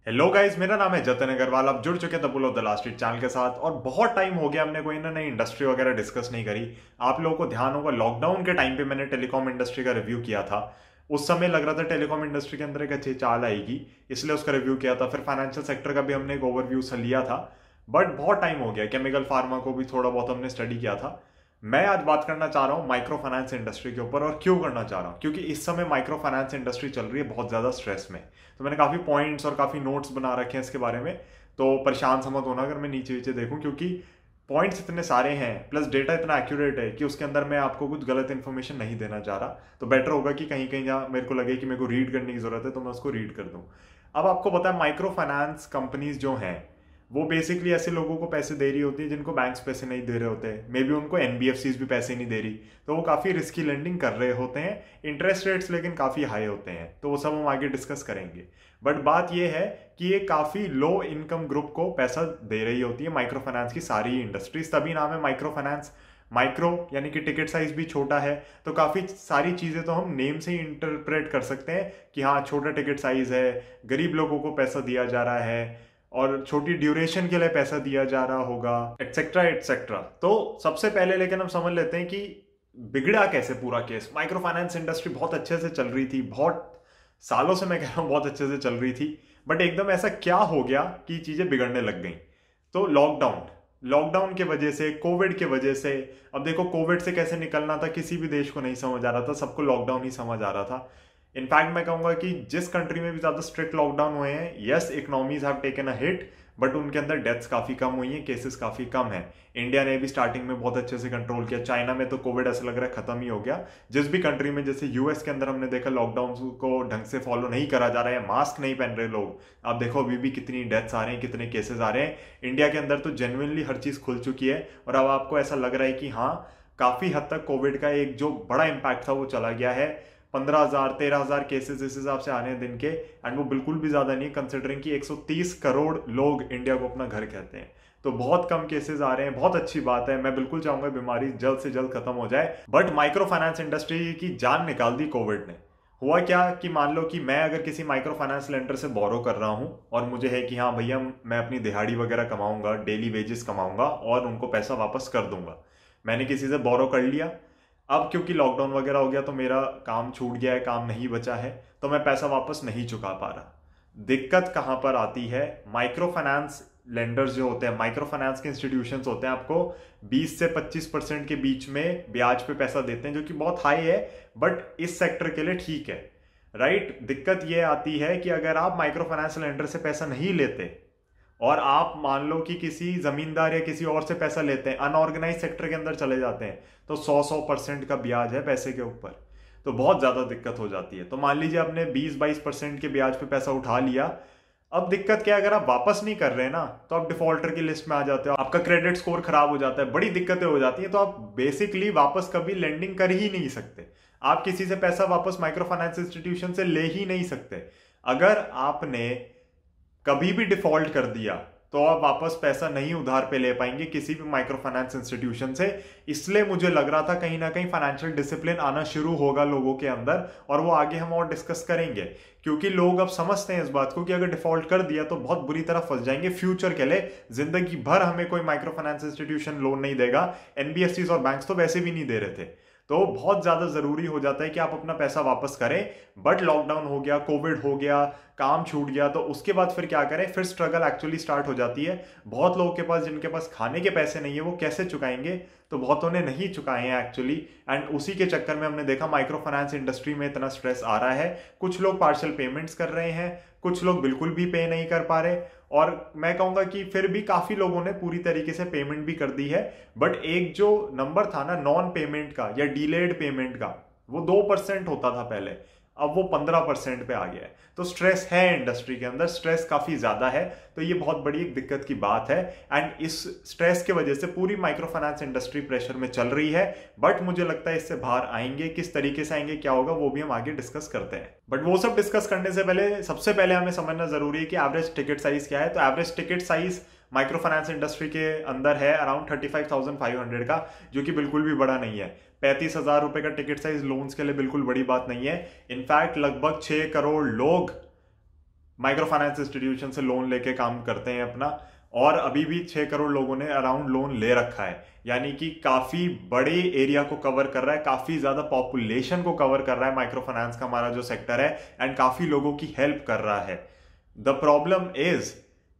Hello guys, मेरा नाम है जतन अग्रवाल। आप जुड़ चुके हैं the bull of the last street channel के साथ और बहुत टाइम हो गया हमने कोई ना नई इंडस्ट्री वगैरह डिस्कस नहीं करी। आप लोगों को ध्यान होगा लॉकडाउन के टाइम पे मैंने टेलीकॉम इंडस्ट्री का रिव्यू किया था। उस समय लग रहा था टेलीकॉम इंडस्ट्री के अंदर एक अच्छी चाल आएगी, इसलिए उसका रिव्यू किया था। फिर फाइनेंशियल सेक्टर का भी हमने एक ओवरव्यू सा लिया था। बट बहुत टाइम हो गया, केमिकल फार्मा को भी थोड़ा बहुत हमने स्टडी किया था। मैं आज बात करना चाह रहा हूँ माइक्रो फाइनेंस इंडस्ट्री के ऊपर। और क्यों करना चाह रहा हूँ? क्योंकि इस समय माइक्रो फाइनेंस इंडस्ट्री चल रही है बहुत ज़्यादा स्ट्रेस में। तो मैंने काफ़ी पॉइंट्स और काफ़ी नोट्स बना रखे हैं इसके बारे में। तो परेशान समझ होना अगर मैं नीचे नीचे देखूँ, क्योंकि पॉइंट्स इतने सारे हैं प्लस डेटा इतना एक्यूरेट है कि उसके अंदर मैं आपको कुछ गलत इन्फॉर्मेशन नहीं देना चाह रहा। तो बेटर होगा कि कहीं कहीं जहाँ मेरे को लगे कि मेरे को रीड करने की ज़रूरत है तो मैं उसको रीड कर दूँ। अब आपको पता है माइक्रो फाइनेंस कंपनीज जो हैं वो बेसिकली ऐसे लोगों को पैसे दे रही होती है जिनको बैंक्स पैसे नहीं दे रहे होते। मे बी उनको एनबीएफसीज भी पैसे नहीं दे रही, तो वो काफ़ी रिस्की लेंडिंग कर रहे होते हैं। इंटरेस्ट रेट्स लेकिन काफ़ी हाई होते हैं, तो वो सब हम आगे डिस्कस करेंगे। बट बात ये है कि ये काफ़ी लो इनकम ग्रुप को पैसा दे रही होती है माइक्रो फाइनेंस की सारी इंडस्ट्रीज, तभी नाम है माइक्रो फाइनेंस। माइक्रो यानी कि टिकट साइज भी छोटा है, तो काफ़ी सारी चीज़ें तो हम नेम से ही इंटरप्रेट कर सकते हैं कि हाँ छोटा टिकट साइज है, गरीब लोगों को पैसा दिया जा रहा है और छोटी ड्यूरेशन के लिए पैसा दिया जा रहा होगा, एटसेट्रा एटसेट्रा। तो सबसे पहले लेकिन हम समझ लेते हैं कि बिगड़ा कैसे पूरा केस। माइक्रो फाइनेंस इंडस्ट्री बहुत अच्छे से चल रही थी, बहुत सालों से मैं कह रहा हूँ बहुत अच्छे से चल रही थी। बट एकदम ऐसा क्या हो गया कि चीजें बिगड़ने लग गई? तो लॉकडाउन, लॉकडाउन के वजह से, कोविड के वजह से। अब देखो कोविड से कैसे निकलना था किसी भी देश को नहीं समझ आ रहा था, सबको लॉकडाउन ही समझ आ रहा था। इनफैक्ट मैं कहूंगा कि जिस कंट्री में भी ज्यादा स्ट्रिक्ट लॉकडाउन हुए हैं, yes economies have taken a hit, but उनके अंदर डेथ्स काफी कम हुई हैं, केसेस काफी कम है। इंडिया ने भी स्टार्टिंग में बहुत अच्छे से कंट्रोल किया। चाइना में तो कोविड ऐसा लग रहा है खत्म ही हो गया। जिस भी कंट्री में, जैसे यूएस के अंदर हमने देखा लॉकडाउन को ढंग से फॉलो नहीं करा जा रहा है, मास्क नहीं पहन रहे लोग। आप देखो अभी भी कितनी डेथ्स आ रहे हैं, कितने केसेस आ रहे हैं। इंडिया के अंदर तो जेन्युइनली हर चीज खुल चुकी है और अब आपको ऐसा लग रहा है कि हाँ काफी हद तक कोविड का एक जो बड़ा इंपैक्ट था वो चला गया है। 15,000 13,000 केसेस इस हिसाब से आने हैं दिन के, एंड वो बिल्कुल भी ज्यादा नहीं कंसिडरिंग कि 130 करोड़ लोग इंडिया को अपना घर कहते हैं। तो बहुत कम केसेस आ रहे हैं, बहुत अच्छी बात है। मैं बिल्कुल चाहूंगा बीमारी जल्द से जल्द खत्म हो जाए। बट माइक्रो फाइनेंस इंडस्ट्री की जान निकाल दी कोविड ने। हुआ क्या कि मान लो कि मैं अगर किसी माइक्रो फाइनेंस लेंडर से बोरो कर रहा हूं और मुझे है कि हाँ भैया मैं अपनी दिहाड़ी वगैरह कमाऊंगा, डेली वेजेस कमाऊंगा और उनको पैसा वापस कर दूंगा। मैंने किसी से बोरो कर लिया। अब क्योंकि लॉकडाउन वगैरह हो गया तो मेरा काम छूट गया है, काम नहीं बचा है, तो मैं पैसा वापस नहीं चुका पा रहा। दिक्कत कहां पर आती है? माइक्रो फाइनेंस लेंडर्स जो होते हैं, माइक्रो फाइनेंस के इंस्टीट्यूशंस होते हैं, आपको 20 से 25% के बीच में ब्याज पे पैसा देते हैं, जो कि बहुत हाई है बट इस सेक्टर के लिए ठीक है। राइट? दिक्कत यह आती है कि अगर आप माइक्रो फाइनेंस लेंडर से पैसा नहीं लेते और आप मान लो कि किसी जमींदार या किसी और से पैसा लेते हैं, अनऑर्गेनाइज सेक्टर के अंदर चले जाते हैं, तो 100% का ब्याज है पैसे के ऊपर। तो बहुत ज्यादा दिक्कत हो जाती है। तो मान लीजिए आपने 20-22% के ब्याज पे पैसा उठा लिया। अब दिक्कत क्या है, अगर आप वापस नहीं कर रहे ना तो आप डिफॉल्टर की लिस्ट में आ जाते हो, आपका क्रेडिट स्कोर खराब हो जाता है, बड़ी दिक्कतें हो जाती है। तो आप बेसिकली वापस कभी लेंडिंग कर ही नहीं सकते। आप किसी से पैसा वापस माइक्रो फाइनेंस इंस्टीट्यूशन से ले ही नहीं सकते। अगर आपने कभी भी डिफॉल्ट कर दिया तो आप वापस पैसा नहीं उधार पे ले पाएंगे किसी भी माइक्रो फाइनेंस इंस्टीट्यूशन से। इसलिए मुझे लग रहा था कहीं ना कहीं फाइनेंशियल डिसिप्लिन आना शुरू होगा लोगों के अंदर, और वो आगे हम और डिस्कस करेंगे। क्योंकि लोग अब समझते हैं इस बात को कि अगर डिफॉल्ट कर दिया तो बहुत बुरी तरह फंस जाएंगे फ्यूचर के लिए। जिंदगी भर हमें कोई माइक्रो फाइनेंस इंस्टीट्यूशन लोन नहीं देगा। एनबीएफसीज और बैंक्स तो वैसे भी नहीं दे रहे थे। तो बहुत ज्यादा जरूरी हो जाता है कि आप अपना पैसा वापस करें। बट लॉकडाउन हो गया, कोविड हो गया, काम छूट गया, तो उसके बाद फिर क्या करें? फिर स्ट्रगल एक्चुअली स्टार्ट हो जाती है। बहुत लोगों के पास, जिनके पास खाने के पैसे नहीं है, वो कैसे चुकाएंगे? तो बहुतों ने नहीं चुकाए हैं एक्चुअली, एंड उसी के चक्कर में हमने देखा माइक्रो फाइनेंस इंडस्ट्री में इतना स्ट्रेस आ रहा है। कुछ लोग पार्शियल पेमेंट्स कर रहे हैं, कुछ लोग बिल्कुल भी पे नहीं कर पा रहे, और मैं कहूंगा कि फिर भी काफी लोगों ने पूरी तरीके से पेमेंट भी कर दी है। बट एक जो नंबर था ना नॉन पेमेंट का या डिलेड पेमेंट का, वो 2% होता था पहले, अब वो 15% पे आ गया है। तो स्ट्रेस है इंडस्ट्री के अंदर, स्ट्रेस काफी ज्यादा है। तो ये बहुत बड़ी एक दिक्कत की बात है, एंड इस स्ट्रेस की वजह से पूरी माइक्रो फाइनेंस इंडस्ट्री प्रेशर में चल रही है। बट मुझे लगता है इससे बाहर आएंगे, किस तरीके से आएंगे, क्या होगा, वो भी हम आगे डिस्कस करते हैं। बट वो सब डिस्कस करने से पहले सबसे पहले हमें समझना जरूरी है कि एवरेज टिकट साइज क्या है। तो average ticket size micro finance industry के अंदर है अराउंड 35,500 का, जो कि बिल्कुल भी बड़ा नहीं है। 35,000 रुपए का टिकट साइज लोन्स के लिए बिल्कुल बड़ी बात नहीं है। इनफैक्ट लगभग 6 करोड़ लोग माइक्रो फाइनेंस इंस्टीट्यूशन से लोन लेके काम करते हैं अपना, और अभी भी 6 करोड़ लोगों ने अराउंड लोन ले रखा है, यानी कि काफी बड़े एरिया को कवर कर रहा है, काफी ज्यादा पॉपुलेशन को कवर कर रहा है माइक्रो फाइनेंस का हमारा जो सेक्टर है, एंड काफी लोगों की हेल्प कर रहा है। द प्रॉब्लम इज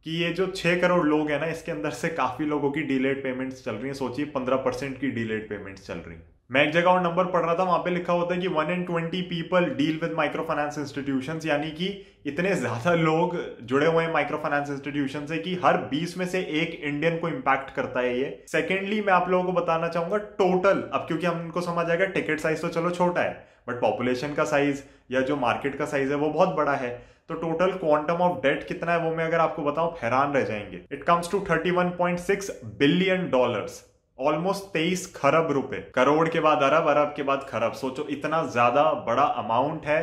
कि ये जो 6 करोड़ लोग हैं ना, इसके अंदर से काफी लोगों की डिलेड पेमेंट्स चल रही हैं। सोचिए 15% की डिलेड पेमेंट्स चल रही हैं। मैं एक जगह और नंबर पढ़ रहा था, वहां पे लिखा होता है कि 1 in 20 people deal with micro finance institutions, यानी कि इतने ज्यादा लोग जुड़े हुए हैं माइक्रो फाइनेंस इंस्टीट्यूशन से कि हर 20 में से एक इंडियन को इंपैक्ट करता है ये। सेकेंडली मैं आप लोगों को बताना चाहूंगा टोटल, अब क्योंकि हमको समझ आएगा टिकट साइज तो चलो छोटा है, बट पॉपुलेशन का साइज या जो मार्केट का साइज है वो बहुत बड़ा है। तो टोटल क्वांटम ऑफ डेट कितना है वो मैं अगर आपको बताऊं हैरान रह जाएंगे। It comes to $31.6 billion, almost 23 खरब रुपए। करोड़ के बाद अरब, अरब के बाद खरब। सोचो इतना ज्यादा बड़ा अमाउंट है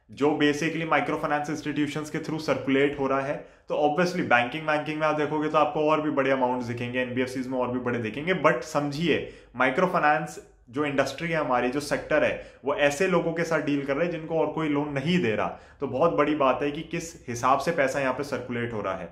जो बेसिकली माइक्रो फाइनेंस इंस्टीट्यूशंस के थ्रू सर्कुलेट हो रहा है। तो ऑब्वियसली बैंकिंग में आप देखोगे तो आपको और भी बड़े अमाउंट दिखेंगे, एनबीएफसीज में और भी बड़े दिखेंगे। बट समझिए माइक्रो फाइनेंस जो इंडस्ट्री है हमारी, जो सेक्टर है, वो ऐसे लोगों के साथ डील कर रहे हैं जिनको और कोई लोन नहीं दे रहा। तो बहुत बड़ी बात है कि किस हिसाब से पैसा यहाँ पे सर्कुलेट हो रहा है।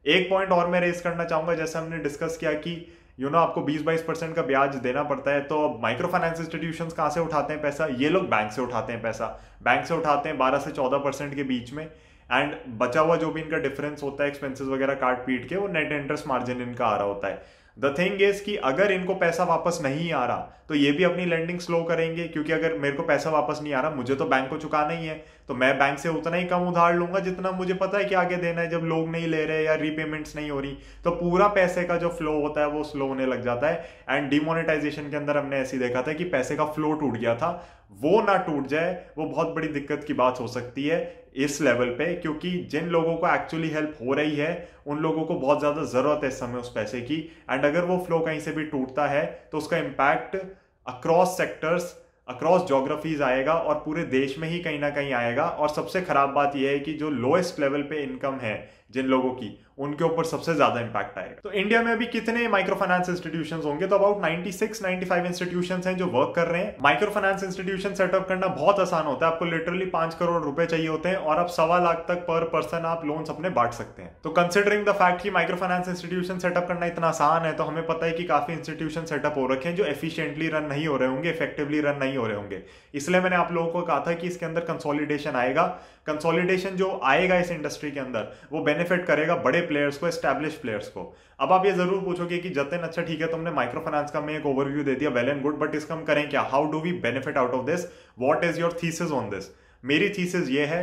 एक पॉइंट और मैं रेज करना चाहूंगा, जैसे हमने डिस्कस किया कि आपको 20-22% का ब्याज देना पड़ता है। तो माइक्रो फाइनेंस इंस्टीट्यूशंस कहां से उठाते हैं पैसा? ये लोग बैंक से उठाते हैं पैसा। बैंक से उठाते हैं 12 से 14% के बीच में, एंड बचा हुआ जो भी इनका डिफरेंस होता है एक्सपेंसेस वगैरह काट पीट के, वो नेट इंटरेस्ट मार्जिन इनका आ रहा होता है। द थिंग इज कि अगर इनको पैसा वापस नहीं आ रहा तो ये भी अपनी लेंडिंग स्लो करेंगे, क्योंकि अगर मेरे को पैसा वापस नहीं आ रहा, मुझे तो बैंक को चुकाना ही है, तो मैं बैंक से उतना ही कम उधार लूंगा जितना मुझे पता है कि आगे देना है। जब लोग नहीं ले रहे या रीपेमेंट्स नहीं हो रही, तो पूरा पैसे का जो फ्लो होता है वो स्लो होने लग जाता है। एंड डिमोनेटाइजेशन के अंदर हमने ऐसे देखा था कि पैसे का फ्लो टूट गया था। वो ना टूट जाए, वो बहुत बड़ी दिक्कत की बात हो सकती है इस लेवल पे, क्योंकि जिन लोगों को एक्चुअली हेल्प हो रही है उन लोगों को बहुत ज्यादा जरूरत है इस समय उस पैसे की। एंड अगर वो फ्लो कहीं से भी टूटता है तो उसका impact across sectors, across geographies आएगा, और पूरे देश में ही कहीं ना कहीं आएगा। और सबसे खराब बात यह है कि जो लोएस्ट लेवल पे इनकम है जिन लोगों की, उनके ऊपर सबसे ज्यादा इंपैक्ट आएगा। तो इंडिया में अभी कितने माइक्रो फाइनेंस इंस्टीट्यूशंस होंगे? तो अबाउट 96-95 इंस्टीट्यूशंस हैं जो वर्क कर रहे हैं। माइक्रो फाइनेंस इंस्टीट्यूशन सेटअप करना बहुत आसान होता है। आपको लिटरली 5 करोड़ रुपए चाहिए होते हैं और आप 1.25 लाख तक पर पर्सन आप लोन्स अपने बांट सकते हैं। तो कंसिडरिंग द फैक्ट कि माइक्रो फाइनेंस इंस्टीट्यूशन सेटअप करना इतना आसान है, तो हमें पता है कि काफी इंस्टीट्यूशन सेटअप हो रखे हैं जो एफिशिएंटली रन नहीं हो रहे होंगे, इफेक्टिवली रन नहीं हो रहे होंगे। इसलिए मैंने आप लोगों को कहा था कि इसके अंदर कंसोलिडेशन आएगा। कंसोलिडेशन जो आएगा इस इंडस्ट्री के अंदर, वो बेनिफिट करेगा बड़े प्लेयर्स को, एस्टैब्लिश प्लेयर्स को। अब आप ये जरूर पूछोगे कि जतिन अच्छा ठीक है, तुमने माइक्रो फाइनेंस का मैं एक ओवरव्यू दे दिया, वेल एंड गुड, बट इसका हम करें क्या? How do we benefit out of this? What is your thesis on this? मेरी थीसिस ये है,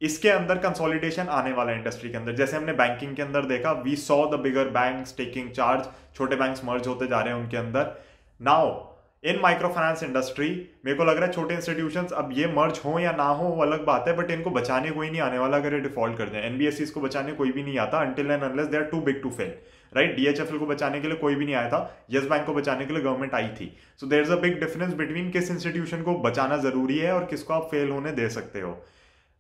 इसके अंदर कंसोलिडेशन आने वाला है इंडस्ट्री के अंदर। जैसे हमने बैंकिंग के अंदर देखा, we saw the bigger banks taking charge, छोटे बैंक्स मर्ज होते जा रहे हैं उनके अंदर। Now in micro finance industry मेरे को लग रहा है छोटे इंस्टीट्यूशंस अब ये मर्ज हो या ना हो वो अलग बात है, बट इनको बचाने कोई नहीं आने वाला अगर ये डिफॉल्ट कर जाए। एनबीएफसीज को बचाने कोई भी नहीं आता until and unless they are too big to fail, right? DHFL को बचाने के लिए कोई भी नहीं आया था, यस बैंक को बचाने के लिए गवर्नमेंट आई थी। So there is a big difference between किस इंस्टीट्यूशन को बचाना जरूरी है और किसको आप फेल होने दे सकते हो।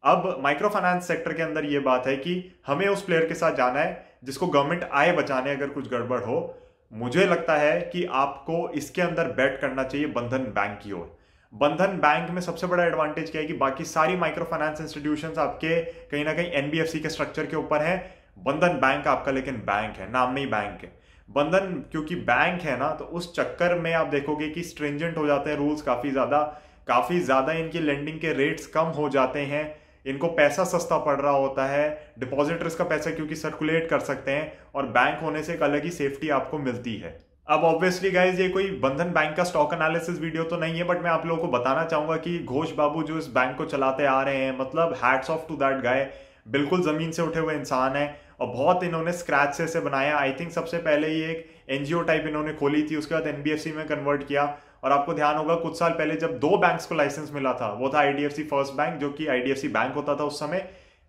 अब माइक्रो फाइनेंस सेक्टर के अंदर ये बात है कि हमें उस प्लेयर के साथ जाना है जिसको गवर्नमेंट आए बचाने अगर कुछ गड़बड़ हो। मुझे लगता है कि आपको इसके अंदर बेट करना चाहिए बंधन बैंक की ओर। बंधन बैंक में सबसे बड़ा एडवांटेज क्या है कि बाकी सारी माइक्रो फाइनेंस इंस्टीट्यूशंस आपके कहीं ना कहीं एनबीएफसी के स्ट्रक्चर के ऊपर है। बंधन बैंक आपका लेकिन बैंक है, नाम में ही बैंक है। बंधन क्योंकि बैंक है ना, तो उस चक्कर में आप देखोगे कि स्ट्रिंजेंट हो जाते हैं रूल्स, काफी ज्यादा इनकी लेंडिंग के रेट्स कम हो जाते हैं, इनको पैसा सस्ता पड़ रहा होता है, डिपॉजिटर्स का पैसा क्योंकि सर्कुलेट कर सकते हैं, और बैंक होने से एक अलग ही सेफ्टी आपको मिलती है। अब ऑब्वियसली गाइज ये कोई बंधन बैंक का स्टॉक एनालिसिस वीडियो तो नहीं है, बट मैं आप लोगों को बताना चाहूंगा कि घोष बाबू जो इस बैंक को चलाते आ रहे हैं, मतलब hats off to that guy, बिल्कुल जमीन से उठे हुए इंसान है और बहुत इन्होंने स्क्रैच से इसे बनाया। आई थिंक सबसे पहले ये एक एनजीओ टाइप इन्होंने खोली थी, उसके बाद एनबीएफसी में कन्वर्ट किया। और आपको ध्यान होगा कुछ साल पहले जब 2 बैंक्स को लाइसेंस मिला था, वो था आईडीएफसी फर्स्ट बैंक जो कि आईडीएफसी बैंक होता था उस समय,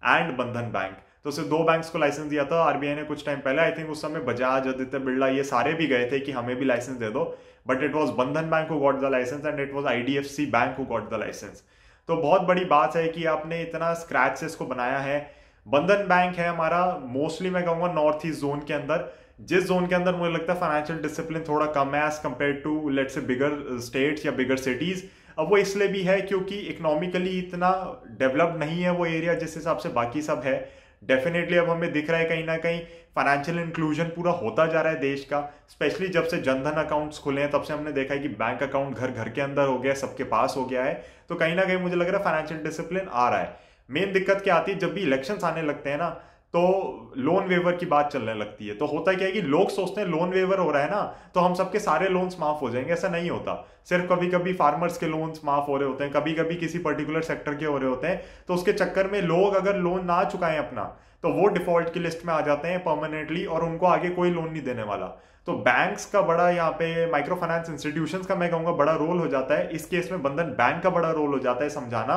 एंड बंधन बैंक। तो उसे 2 बैंक्स को लाइसेंस दिया था आरबीआई ने कुछ टाइम पहले। आई थिंक उस समय बजाज, आदित्य बिरला, ये सारे भी गए थे कि हमें भी लाइसेंस दे दो, but it was Bandhan bank who got the licence and it was IDFC bank who got the licence. तो बहुत बड़ी बात है कि आपने इतना स्क्रैच से इसको बनाया है। बंधन बैंक है हमारा मोस्टली मैं कहूंगा नॉर्थ ईस्ट जोन के अंदर, जिस जोन के अंदर मुझे लगता है फाइनेंशियल डिसिप्लिन थोड़ा कम है as compare to let's say bigger states या बिगर सिटीज। अब वो इसलिए भी है क्योंकि इकोनॉमिकली इतना डेवलप्ड नहीं है वो एरिया जिस हिसाब से बाकी सब है। डेफिनेटली अब हमें दिख रहा है कहीं ना कहीं फाइनेंशियल इंक्लूजन पूरा होता जा रहा है देश का। स्पेशली जब से जनधन अकाउंट्स खुले हैं तब से हमने देखा है कि बैंक अकाउंट घर घर के अंदर हो गया है, सबके पास हो गया है। तो कहीं ना कहीं मुझे लग रहा है फाइनेंशियल डिसिप्लिन आ रहा है। मेन दिक्कत क्या आती है, जब भी इलेक्शंस आने लगते हैं ना तो लोन वेवर की बात चलने लगती है। तो होता क्या है कि लोग सोचते हैं लोन वेवर हो रहा है ना तो हम सबके सारे लोन्स माफ हो जाएंगे। ऐसा नहीं होता। सिर्फ कभी कभी फार्मर्स के लोन्स माफ हो रहे होते हैं, कभी कभी किसी पर्टिकुलर सेक्टर के हो रहे होते हैं। तो उसके चक्कर में लोग अगर लोन ना चुकाएं अपना तो वो डिफॉल्ट की लिस्ट में आ जाते हैं परमानेंटली और उनको आगे कोई लोन नहीं देने वाला। तो बैंक्स का बड़ा यहाँ पे माइक्रो फाइनेंस इंस्टीट्यूशंस का मैं कहूंगा बड़ा रोल हो जाता है। इस केस में बंधन बैंक का बड़ा रोल हो जाता है समझाना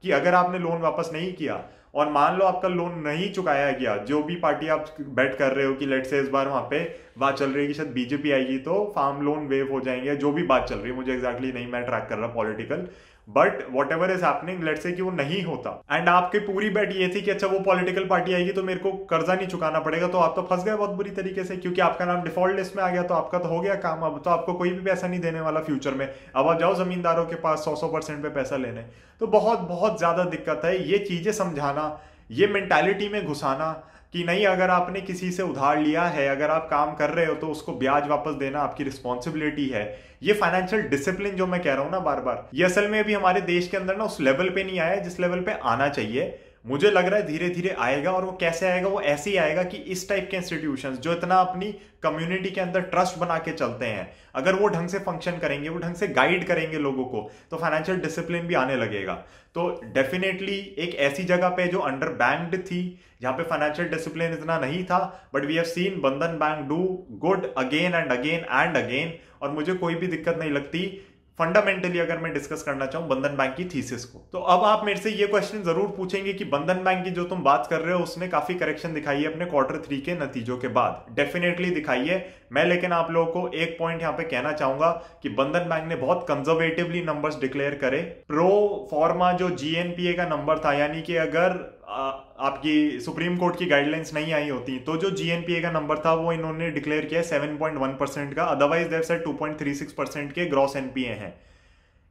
कि अगर आपने लोन वापस नहीं किया और मान लो आपका लोन नहीं चुकाया गया, जो भी पार्टी आप बेट कर रहे हो कि लेट से इस बार वहां पे बात चल रही है कि शायद बीजेपी आएगी तो फार्म लोन वेव हो जाएंगे, जो भी बात चल रही है मुझे एग्जैक्टली नहीं मैं ट्रैक कर रहा political, but whatever is happening let say कि वो नहीं होता एंड आपकी पूरी बेट ये थी कि अच्छा वो पॉलिटिकल पार्टी आएगी तो मेरे को कर्जा नहीं चुकाना पड़ेगा, तो आप तो फंस गए बहुत बुरी तरीके से क्योंकि आपका नाम डिफॉल्ट लिस्ट में आ गया। तो आपका तो हो गया काम, अब तो आपको कोई भी पैसा नहीं देने वाला फ्यूचर में। अब आप जाओ जमींदारों के पास 100% पे पैसा लेने। तो बहुत बहुत ज्यादा दिक्कत है। ये चीजें समझाना, ये मेंटालिटी में घुसाना कि नहीं अगर आपने किसी से उधार लिया है, अगर आप काम कर रहे हो तो उसको ब्याज वापस देना आपकी रिस्पॉन्सिबिलिटी है। ये फाइनेंशियल डिसिप्लिन जो मैं कह रहा हूं ना बार बार, ये असल में अभी हमारे देश के अंदर ना उस लेवल पे नहीं आया जिस लेवल पे आना चाहिए। मुझे लग रहा है धीरे धीरे आएगा और वो कैसे आएगा, वो ऐसे ही आएगा कि इस टाइप के इंस्टीट्यूशंस जो इतना अपनी कम्युनिटी के अंदर ट्रस्ट बना के चलते हैं, अगर वो ढंग से फंक्शन करेंगे, वो ढंग से गाइड करेंगे लोगों को, तो फाइनेंशियल डिसिप्लिन भी आने लगेगा। तो डेफिनेटली एक ऐसी जगह पे जो अंडर बैंक्ड थी, जहां पे फाइनेंशियल डिसिप्लिन इतना नहीं था, बट वी हैव सीन बंधन bank do good again and again and again. और मुझे कोई भी दिक्कत नहीं लगती फंडामेंटली अगर मैं डिस्कस करना चाहूं बंधन बैंक की थीसिस को। तो अब आप मेरे से ये क्वेश्चन जरूर पूछेंगे कि बंधन बैंक की जो तुम बात कर रहे हो उसने काफी करेक्शन दिखाई है अपने Q3 के नतीजों के बाद। डेफिनेटली दिखाई है मैं, लेकिन आप लोगों को एक पॉइंट यहां पे कहना चाहूंगा कि बंधन बैंक ने बहुत कंजर्वेटिवली नंबर्स डिक्लेयर करे। प्रो फॉर्मा जो जीएनपीए का नंबर था, यानी कि अगर आपकी सुप्रीम कोर्ट की गाइडलाइंस नहीं आई होती तो जो जीएनपीए का नंबर था वो इन्होंने डिक्लेयर किया 7.1% का, अदरवाइज देव सेड 2.36% के ग्रॉस एनपीए हैं।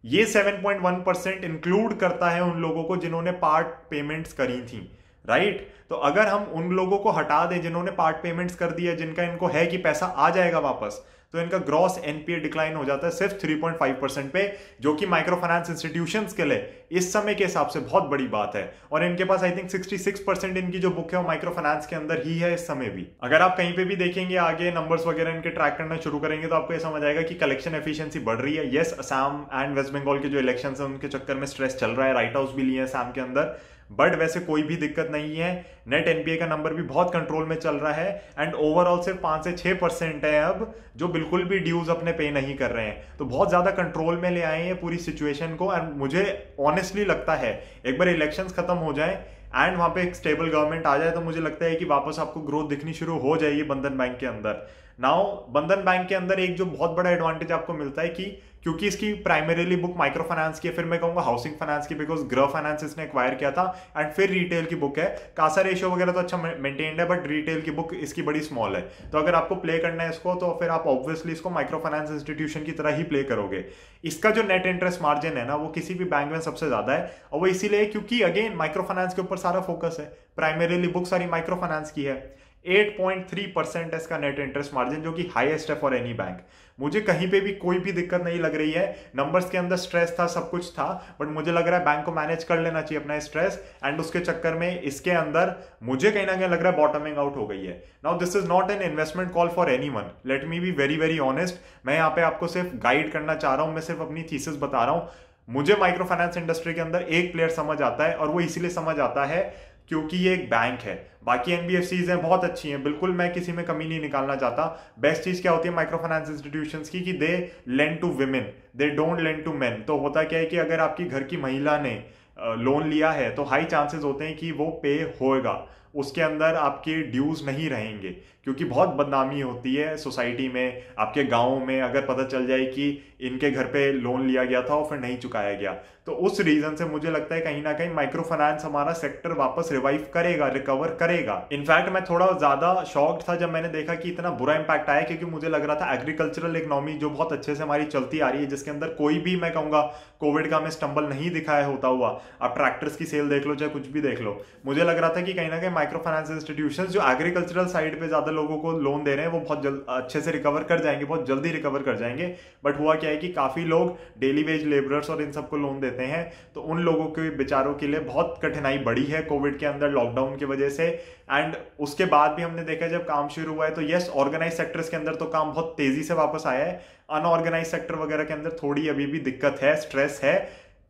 ये 7.1% इंक्लूड करता है उन लोगों को जिन्होंने पार्ट पेमेंट्स करी थी, राइट। तो अगर हम उन लोगों को हटा दें जिन्होंने पार्ट पेमेंट्स कर दिया, जिनका इनको है कि पैसा आ जाएगा वापस, तो इनका ग्रॉस एनपीए डिक्लाइन हो जाता है सिर्फ 3.5% पे, जो कि माइक्रो फाइनेंस इंस्टीट्यूशंस के लिए इस समय के हिसाब से बहुत बड़ी बात है। और इनके पास आई थिंक 66% इनकी जो बुक है वो माइक्रो फाइनेंस के अंदर ही है इस समय भी। अगर आप कहीं पे भी देखेंगे आगे नंबर्स वगैरह इनके ट्रैक करना शुरू करेंगे तो आपको ये समझ आएगा कि कलेक्शन एफिशिएंसी बढ़ रही है। यस, असम एंड वेस्ट बंगाल के जो इलेक्शन है उनके चक्कर में स्ट्रेस चल रहा है, राइट हाउस भी लिए हैं असम के अंदर, बट वैसे कोई भी दिक्कत नहीं है। नेट एनपीए का नंबर भी बहुत कंट्रोल में चल रहा है एंड ओवरऑल सिर्फ 5 से 6% है अब जो बिल्कुल भी ड्यूज अपने पे नहीं कर रहे हैं। तो बहुत ज्यादा कंट्रोल में ले आए हैं पूरी सिचुएशन को। एंड मुझे ऑनेस्टली लगता है एक बार इलेक्शंस खत्म हो जाए एंड वहां पे एक स्टेबल गवर्नमेंट आ जाए तो मुझे लगता है कि वापस आपको ग्रोथ दिखनी शुरू हो जाएगी बंधन बैंक के अंदर। नाउ बंधन बैंक के अंदर एक जो बहुत बड़ा एडवांटेज आपको मिलता है कि क्योंकि इसकी प्राइमरीली बुक माइक्रो फाइनेंस की है, फिर मैं कहूंगा हाउसिंग फाइनेंस की, बिकॉज गृह फाइनेंस इसने एक्वायर किया था, एंड फिर रिटेल की बुक है। कासा रेशियो वगैरह तो अच्छा मेंटेन्ड है बट रिटेल की बुक इसकी बड़ी स्मॉल है। तो अगर आपको प्ले करना है इसको तो फिर आप ऑब्वियसली इसको माइक्रो फाइनेंस इंस्टीट्यूशन की तरह ही प्ले करोगे। इसका जो नेट इंटरेस्ट मार्जिन है ना वो किसी भी बैंक में सबसे ज्यादा है, और वो इसीलिए क्योंकि अगेन माइक्रो फाइनेंस के ऊपर सारा फोकस है, प्राइमरीली बुक सारी माइक्रो फाइनेंस की है। 8.3% है इसका नेट इंटरेस्ट मार्जिन, जो कि हाईएस्ट है फॉर एनी बैंक। मुझे कहीं पे भी कोई भी दिक्कत नहीं लग रही है। नंबर्स के अंदर स्ट्रेस था, सब कुछ था, बट मुझे लग रहा है बैंक को मैनेज कर लेना चाहिए अपना स्ट्रेस, एंड उसके चक्कर में इसके अंदर मुझे कहीं ना कहीं लग रहा है बॉटमिंग आउट हो गई है। Now this is not an investment call for anyone, let me be very very honest. मैं यहाँ पे आपको सिर्फ गाइड करना चाह रहा हूँ, मैं सिर्फ अपनी थीसिस बता रहा हूँ। मुझे माइक्रो फाइनेंस इंडस्ट्री के अंदर एक प्लेयर समझ आता है, और वो इसीलिए समझ आता है क्योंकि ये एक बैंक है। बाकी एनबीएफसीज हैं, बहुत अच्छी हैं, बिल्कुल मैं किसी में कमी नहीं निकालना चाहता। बेस्ट चीज क्या होती है माइक्रो फाइनेंस इंस्टीट्यूशंस की कि they lend to women, they don't lend to men. तो होता क्या है कि अगर आपकी घर की महिला ने लोन लिया है तो हाई चांसेस होते हैं कि वो पे होएगा, उसके अंदर आपके ड्यूज नहीं रहेंगे, क्योंकि बहुत बदनामी होती है सोसाइटी में, आपके गाँव में अगर पता चल जाए कि इनके घर पे लोन लिया गया था और फिर नहीं चुकाया गया। तो उस रीजन से मुझे लगता है कहीं ना कहीं माइक्रो फाइनेंस हमारा सेक्टर वापस रिवाइव करेगा, रिकवर करेगा। इनफैक्ट मैं थोड़ा ज्यादा शॉक्ड था जब मैंने देखा कि इतना बुरा इंपैक्ट आया, क्योंकि मुझे लग रहा था एग्रीकल्चरल इकोनॉमी जो बहुत अच्छे से हमारी चलती आ रही है, जिसके अंदर कोई भी मैं कहूंगा कोविड का हमें स्टंबल नहीं दिखाया होता हुआ, आप ट्रैक्टर्स की सेल देख लो चाहे कुछ भी देख लो, मुझे लग रहा था कि कहीं ना कहीं माइक्रो फाइनेंस इंस्टीट्यूशंस जो एग्रीकल्चरल साइड पे ज्यादा लोगों को लोन दे रहे हैं वो बहुत अच्छे से रिकवर कर जाएंगे, बहुत जल्दी रिकवर कर जाएंगे। बट हुआ क्या है कि काफी लोग डेली वेज लेबरर्स और इन सबको लोन देते हैं, तो उन लोगों के बेचारों के लिए बहुत कठिनाई बढ़ी है कोविड के अंदर, लॉकडाउन की वजह से। एंड उसके बाद भी हमने देखा जब काम शुरू हुआ है तो यस, ऑर्गेनाइज सेक्टर्स के अंदर तो काम बहुत तेजी से वापस आया है, अनऑर्गेनाइज सेक्टर वगैरह के अंदर थोड़ी अभी भी दिक्कत है, स्ट्रेस है,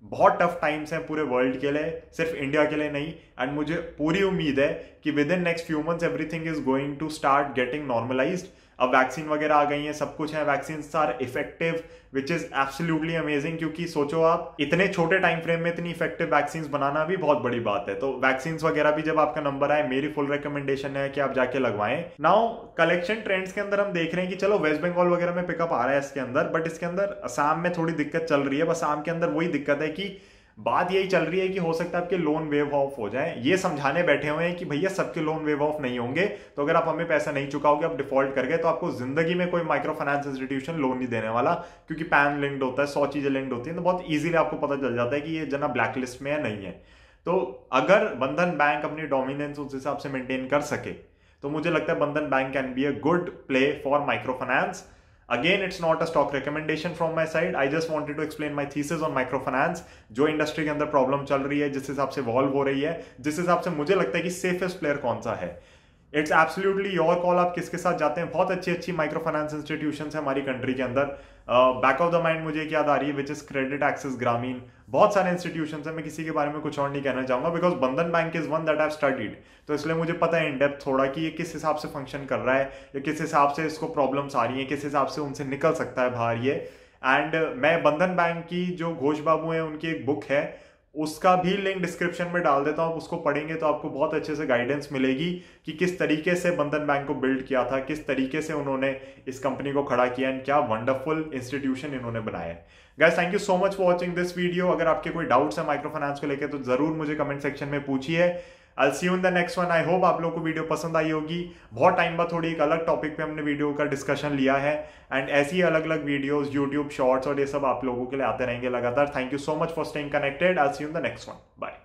बहुत टफ टाइम्स हैं पूरे वर्ल्ड के लिए, सिर्फ इंडिया के लिए नहीं। एंड मुझे पूरी उम्मीद है कि within next few months everything is going to start getting normalised. अब वैक्सीन वगैरह आ गई है, सब कुछ है, vaccine are effective which is absolutely amazing, क्योंकि सोचो आप इतने छोटे टाइम फ्रेम में इतनी इफेक्टिव वैक्सीन बनाना भी बहुत बड़ी बात है। तो वैक्सीन वगैरह भी जब आपका नंबर आए, मेरी फुल रिकमेंडेशन है कि आप जाके लगवाएं। नाउ कलेक्शन ट्रेंड्स के अंदर हम देख रहे हैं कि चलो वेस्ट बंगाल वगैरह में पिकअप आ रहा है इसके अंदर, बट इसके अंदर असम में थोड़ी दिक्कत चल रही है। बस असम के अंदर वही दिक्कत है कि बात यही चल रही है कि हो सकता है आपके लोन वेव ऑफ हो जाए। ये समझाने बैठे हुए हैं कि भैया सबके लोन वेव ऑफ नहीं होंगे, तो अगर आप हमें पैसा नहीं चुकाओगे, आप डिफॉल्ट कर गए, तो आपको जिंदगी में कोई माइक्रो फाइनेंस इंस्टीट्यूशन लोन नहीं देने वाला, क्योंकि पैन लिंक्ड होता है, 100 चीजें लिंक्ड होती है, तो बहुत इजीली आपको पता चल जाता है कि ये जना ब्लैकलिस्ट में है नहीं है। तो अगर बंधन बैंक अपनी डोमिनेंस उस हिसाब से मेंटेन कर सके तो मुझे लगता है बंधन bank can be a good play for micro finance. Again, it's not a stock recommendation from my side. I just wanted to explain my thesis on microfinance. जो इंडस्ट्री के अंदर प्रॉब्लम चल रही है, जिस हिसाब से वॉल्व हो रही है, जिस हिसाब से मुझे लगता है कि सेफेस्ट प्लेयर कौन सा है। इट्स एब्सोल्युटली योर कॉल, आप किसके साथ जाते हैं। बहुत अच्छी अच्छी माइक्रो फाइनेंस इंस्टीट्यूशन है हमारी कंट्री के अंदर। बैक ऑफ द माइंड मुझे एक याद आ रही है विच इज क्रेडिट एक्सेस ग्रामीण, बहुत सारे इंस्टीट्यूशन है, मैं किसी के बारे में कुछ और नहीं कहना चाहूंगा बिकॉज बंधन bank is one that I have studied, तो इसलिए मुझे पता है इन डेप्थ थोड़ा कि ये किस हिसाब से फंक्शन कर रहा है, या किस हिसाब से इसको प्रॉब्लम्स आ रही है, किस हिसाब से उनसे निकल सकता है बाहर ये। एंड मैं बंधन बैंक की जो घोष बाबू है उनकी एक बुक है, उसका भी लिंक डिस्क्रिप्शन में डाल देता हूं, उसको पढ़ेंगे तो आपको बहुत अच्छे से गाइडेंस मिलेगी कि किस तरीके से बंधन बैंक को बिल्ड किया था, किस तरीके से उन्होंने इस कंपनी को खड़ा किया, एंड क्या वंडरफुल इंस्टीट्यूशन इन्होंने बनाया है। Guys, thank you so much for watching this video. अगर आपके कोई डाउट्स है माइक्रो फाइनेंस को लेकर तो जरूर मुझे कमेंट सेक्शन में पूछिए। I'll see you in the next one. I hope आप लोगों को वीडियो पसंद आई होगी। बहुत टाइम बाद थोड़ी एक अलग टॉपिक पे हमने वीडियो का डिस्कशन लिया है, एंड ऐसी अलग अलग वीडियोस, यूट्यूब शॉर्ट्स और ये सब आप लोगों के लिए आते रहेंगे लगातार। Thank you so much for staying connected. I'll see you in the next one. Bye.